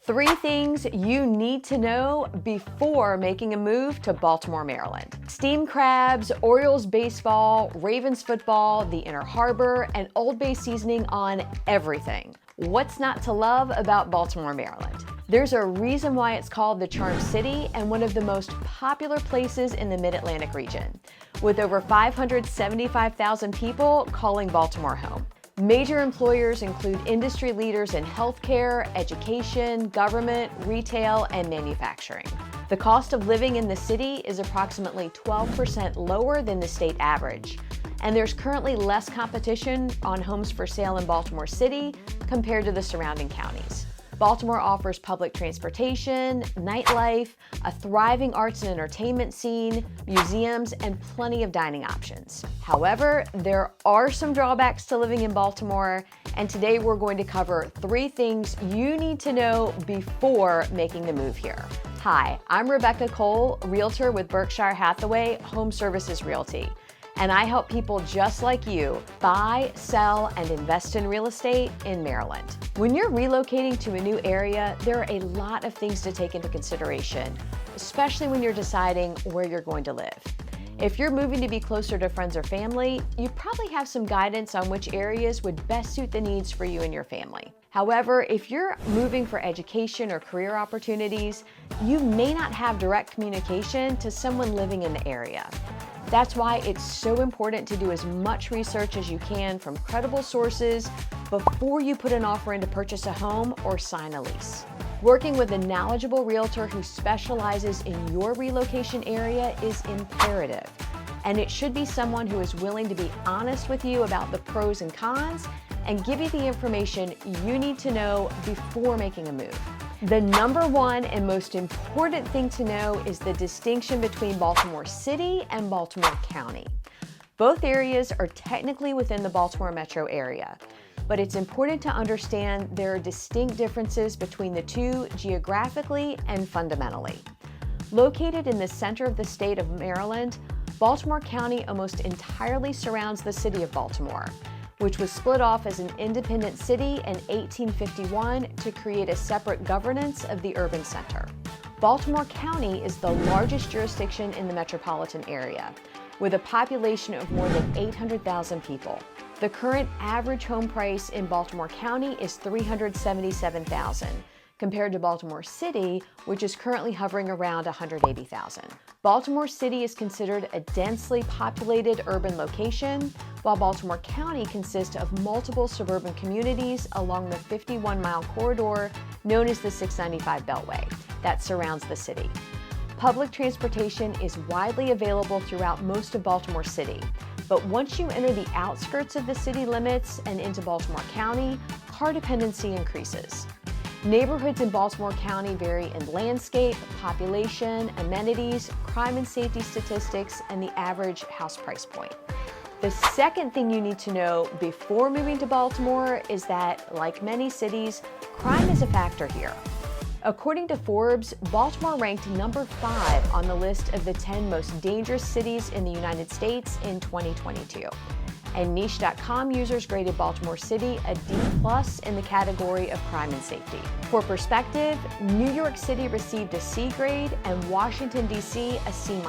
3 things you need to know before making a move to Baltimore, Maryland. Steam crabs, Orioles baseball, Ravens football, the Inner Harbor, and Old Bay seasoning on everything. What's not to love about Baltimore, Maryland? There's a reason why it's called the Charm City and one of the most popular places in the Mid-Atlantic region, with over 575,000 people calling Baltimore home. Major employers include industry leaders in healthcare, education, government, retail, and manufacturing. The cost of living in the city is approximately 12% lower than the state average, and there's currently less competition on homes for sale in Baltimore City compared to the surrounding counties. Baltimore offers public transportation, nightlife, a thriving arts and entertainment scene, museums, and plenty of dining options. However, there are some drawbacks to living in Baltimore, and today we're going to cover 3 things you need to know before making the move here. Hi, I'm Rebecca Cole, Realtor with Berkshire Hathaway Home Services Realty, and I help people just like you buy, sell, and invest in real estate in Maryland. When you're relocating to a new area, there are a lot of things to take into consideration, especially when you're deciding where you're going to live. If you're moving to be closer to friends or family, you probably have some guidance on which areas would best suit the needs for you and your family. However, if you're moving for education or career opportunities, you may not have direct communication to someone living in the area. That's why it's so important to do as much research as you can from credible sources before you put an offer in to purchase a home or sign a lease. Working with a knowledgeable realtor who specializes in your relocation area is imperative, and it should be someone who is willing to be honest with you about the pros and cons and give you the information you need to know before making a move. The number one and most important thing to know is the distinction between Baltimore City and Baltimore County. Both areas are technically within the Baltimore metro area, but it's important to understand there are distinct differences between the two geographically and fundamentally. Located in the center of the state of Maryland, Baltimore County almost entirely surrounds the city of Baltimore, which was split off as an independent city in 1851 to create a separate governance of the urban center. Baltimore County is the largest jurisdiction in the metropolitan area, with a population of more than 800,000 people. The current average home price in Baltimore County is $377,000, compared to Baltimore City, which is currently hovering around $180,000. Baltimore City is considered a densely populated urban location, while Baltimore County consists of multiple suburban communities along the 51-mile corridor known as the 695 Beltway that surrounds the city. Public transportation is widely available throughout most of Baltimore City, but once you enter the outskirts of the city limits and into Baltimore County, car dependency increases. Neighborhoods in Baltimore County vary in landscape, population, amenities, crime and safety statistics, and the average house price point. The second thing you need to know before moving to Baltimore is that, like many cities, crime is a factor here. According to Forbes, Baltimore ranked number 5 on the list of the 10 most dangerous cities in the United States in 2022. And Niche.com users graded Baltimore City a D+ in the category of crime and safety. For perspective, New York City received a C grade and Washington, D.C. a C-.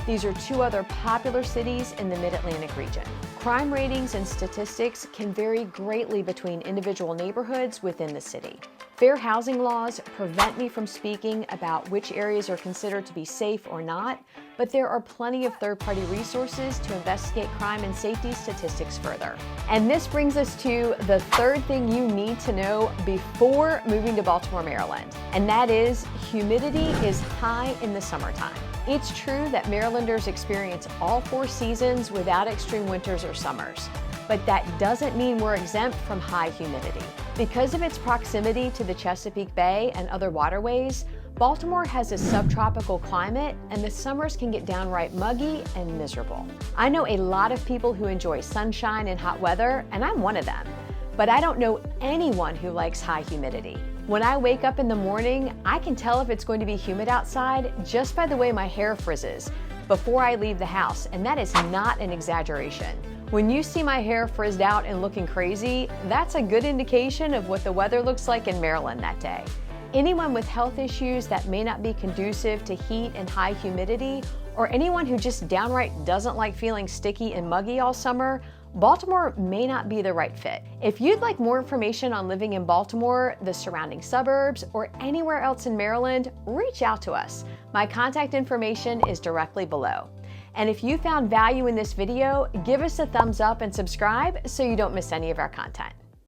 These are 2 other popular cities in the Mid-Atlantic region. Crime ratings and statistics can vary greatly between individual neighborhoods within the city. Fair housing laws prevent me from speaking about which areas are considered to be safe or not, but there are plenty of third-party resources to investigate crime and safety statistics further. And this brings us to the third thing you need to know before moving to Baltimore, Maryland, and that is humidity is high in the summertime. It's true that Marylanders experience all 4 seasons without extreme winters or summers, but that doesn't mean we're exempt from high humidity. Because of its proximity to the Chesapeake Bay and other waterways, Baltimore has a subtropical climate, and the summers can get downright muggy and miserable. I know a lot of people who enjoy sunshine and hot weather, and I'm one of them, but I don't know anyone who likes high humidity. When I wake up in the morning, I can tell if it's going to be humid outside just by the way my hair frizzes before I leave the house, and that is not an exaggeration. When you see my hair frizzed out and looking crazy, that's a good indication of what the weather looks like in Maryland that day. Anyone with health issues that may not be conducive to heat and high humidity, or anyone who just downright doesn't like feeling sticky and muggy all summer, Baltimore may not be the right fit. If you'd like more information on living in Baltimore, the surrounding suburbs, or anywhere else in Maryland, reach out to us. My contact information is directly below. And if you found value in this video, give us a thumbs up and subscribe so you don't miss any of our content.